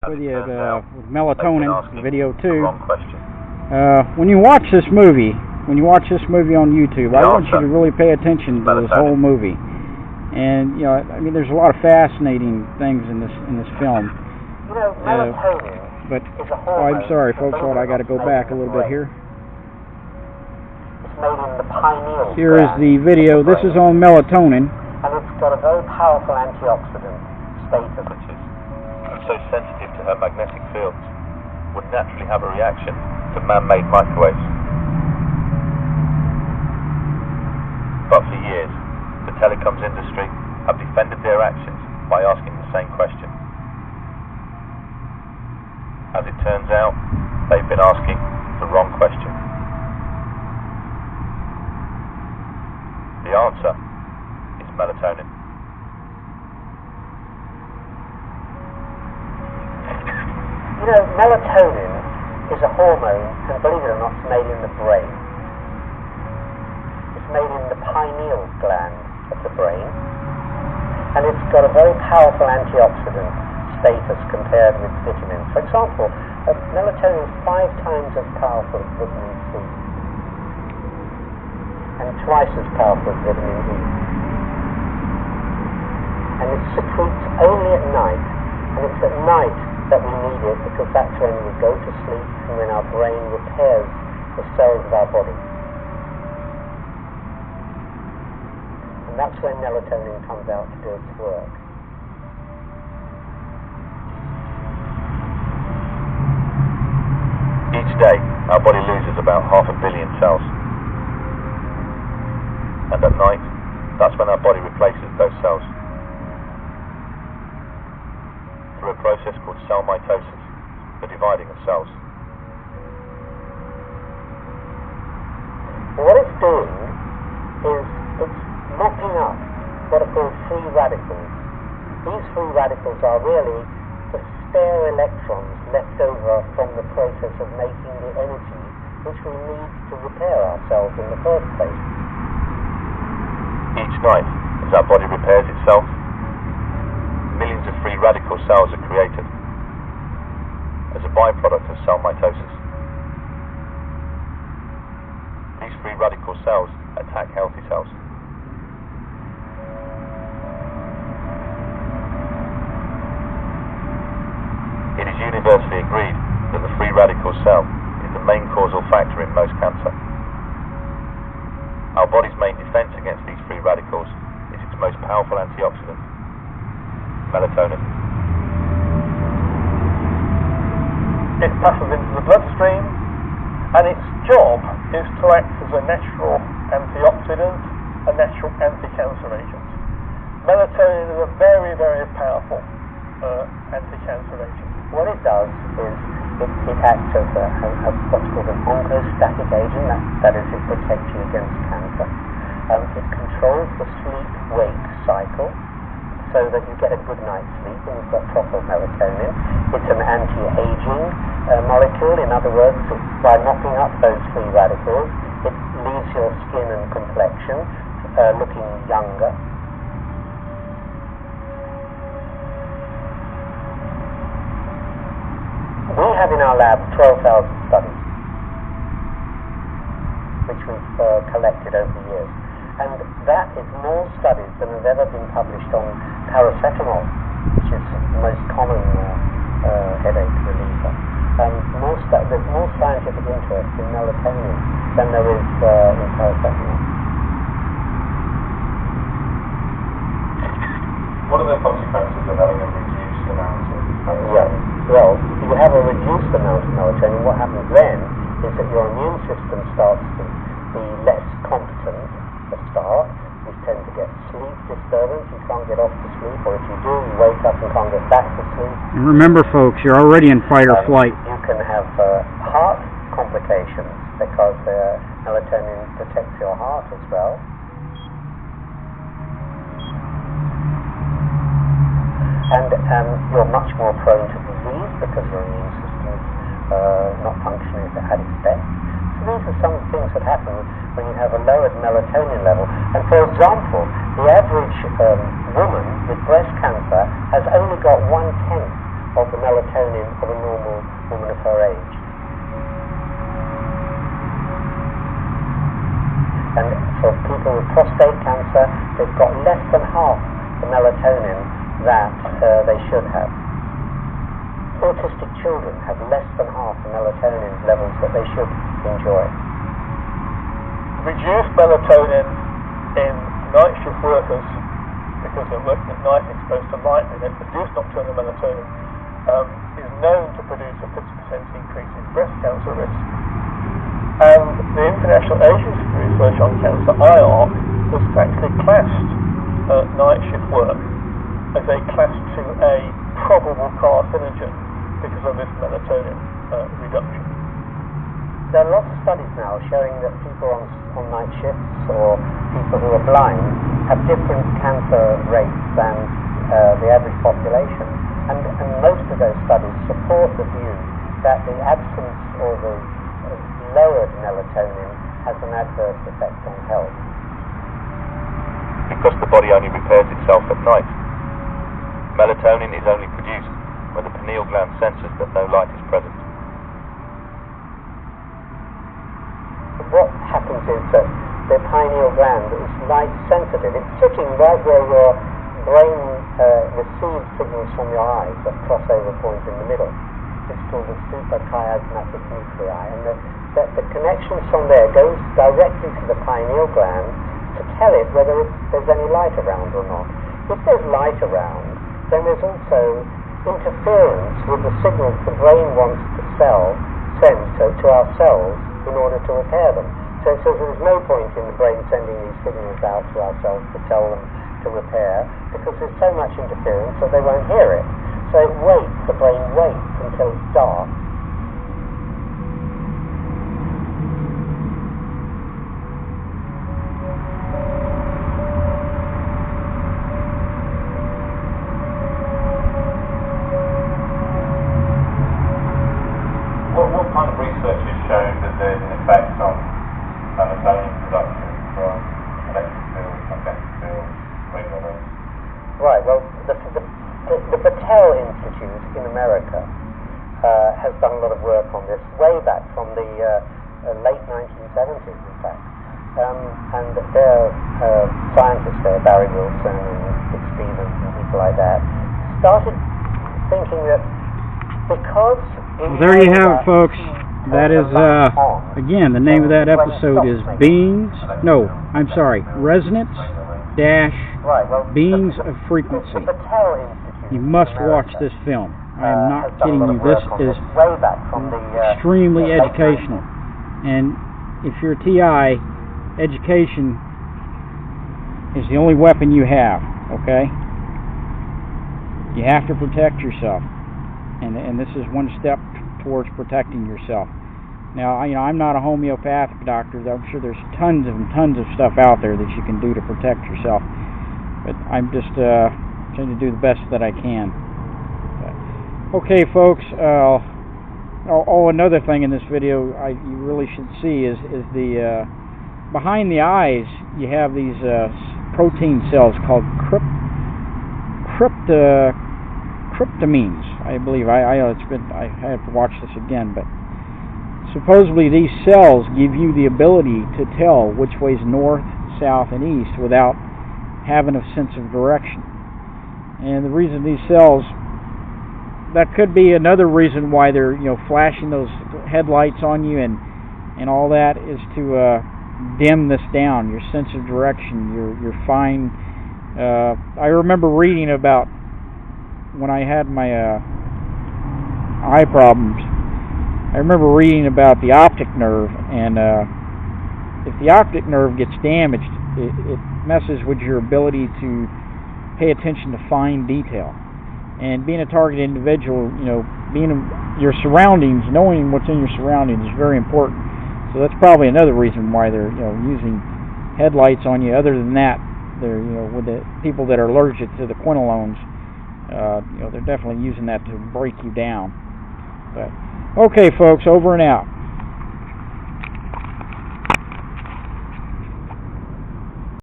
with you with melatonin, video 2. When you watch this movie on YouTube, I want you to really pay attention to this whole movie. And I mean, there's a lot of fascinating things in this film. Melatonin but is a hormone. I'm sorry, folks. Hold on, I got to go back a little bit here. It's made in the pineal Here is the video. This is on melatonin. And it's got a very powerful antioxidant status. And so sensitive to her magnetic fields, would naturally have a reaction to man-made microwaves. But for years, the telecoms industry have defended their actions by asking the same question. As it turns out, they've been asking the wrong question. The answer is melatonin. Melatonin is a hormone, and believe it or not, it's made in the brain. It's made in the pineal gland of the brain, and it's got a very powerful antioxidant status compared with vitamins. For example, melatonin is 5 times as powerful as vitamin C, and twice as powerful as vitamin E. And it secretes only at night, and it's at night that we need it, because that's when we go to sleep and when our brain repairs the cells of our body. And that's when melatonin comes out to do its work. Each day, our body loses about 500 million cells. And at night, that's when our body replaces those cells. Through a process called cell mitosis, the dividing of cells. What it's doing is it's mopping up what are called free radicals. These free radicals are really the spare electrons left over from the process of making the energy which we need to repair ourselves in the first place. Each night, as our body repairs itself, millions of free radical cells are created as a byproduct of cell mitosis. These free radical cells attack healthy cells. It is universally agreed that the free radical cell is the main causal factor in most cancer. Our body's main defense against these free radicals is its most powerful antioxidant, melatonin. It passes into the bloodstream, and its job is to act as a natural antioxidant, a natural anti-cancer agent. Melatonin is a very, very powerful anti-cancer agent. What it does is it acts as what's called an oncostatic agent, that is, it protects you against cancer. It controls the sleep-wake cycle, so that you get a good night's sleep when you've got proper melatonin. It's an anti-aging molecule. In other words, by mopping up those free radicals, it leaves your skin and complexion looking younger. We have in our lab 12,000 studies, which we've collected over the years. And that is more studies than have ever been published on paracetamol, which is the most common headache reliever. There's more scientific interest in melatonin than there is in paracetamol. What are the consequences of having a reduced amount of melatonin? Well, if you have a reduced amount of melatonin, what happens then is that your immune system starts to be less competent. Start, you tend to get sleep disturbance, you can't get off to sleep, or if you do, you wake up and can't get back to sleep. And remember, folks, you're already in fight or flight. You can have heart complications because melatonin protects your heart as well. And you're much more prone to disease because your immune system is not functioning at its best. These are some of the things that happen when you have a lowered melatonin level. And for example, the average woman with breast cancer has only got 1/10 of the melatonin of a normal woman of her age. And for people with prostate cancer, they've got less than half the melatonin that they should have. Autistic children have less than half the melatonin levels that they should enjoy. Reduced melatonin in night shift workers, because they're working at night exposed to light, they get reduced nocturnal melatonin, is known to produce a 50% increase in breast cancer risk. And the International Agency for Research on Cancer, IARC, has actually classed night shift work as a class 2A probable carcinogen because of this melatonin reduction. There are lots of studies now showing that people on night shifts or people who are blind have different cancer rates than the average population. And most of those studies support the view that the absence or the lowered melatonin has an adverse effect on health. Because the body only repairs itself at night. Melatonin is only produced when the pineal gland senses that no light is present. What happens is that the pineal gland is light sensitive. It's sitting right where your brain receives signals from your eyes, that crossover point in the middle. It's called the suprachiasmatic nuclei, and the connections from there goes directly to the pineal gland to tell it whether there's any light around or not. If there's light around, then there's also interference with the signals the brain wants to send to our cells in order to repair them. So it says there's no point in the brain sending these signals out to our cells to tell them to repair, because there's so much interference that they won't hear it. So the brain waits until it's dark. What kind of research has shown that there's an effect on melatonin production from electric fields, magnetic fields, radio waves? Right, well, the Patel Institute in America has done a lot of work on this way back from the late 1970s, in fact. And their scientists there, Barry Wilson and Dick Stevens and people like that, started thinking that because... Well, there you have it, folks. That is, again, the name of that episode is Resonance Beings of Frequency. You must watch this film. I am not kidding you. This is extremely educational. And if you're a TI, education is the only weapon you have, okay? You have to protect yourself. And this is one step towards protecting yourself. Now, I'm not a homeopathic doctor. I'm sure there's tons of stuff out there that you can do to protect yourself. But I'm just trying to do the best that I can. Okay, folks. Another thing in this video you really should see is the behind the eyes. You have these protein cells called cryptamines. I believe I have to watch this again, but supposedly these cells give you the ability to tell which way's north, south, and east without having a sense of direction. And the reason these cells, that could be another reason why they're flashing those headlights on you and all that, is to dim this down, your sense of direction, your fine. I remember reading about when I had my eye problems. I remember reading about the optic nerve, and if the optic nerve gets damaged, it messes with your ability to pay attention to fine detail. And being a target individual, being in your surroundings, knowing what's in your surroundings is very important. So that's probably another reason why they're using headlights on you. Other than that, they're with the people that are allergic to the quinolones, they're definitely using that to break you down. But okay, folks, over and out.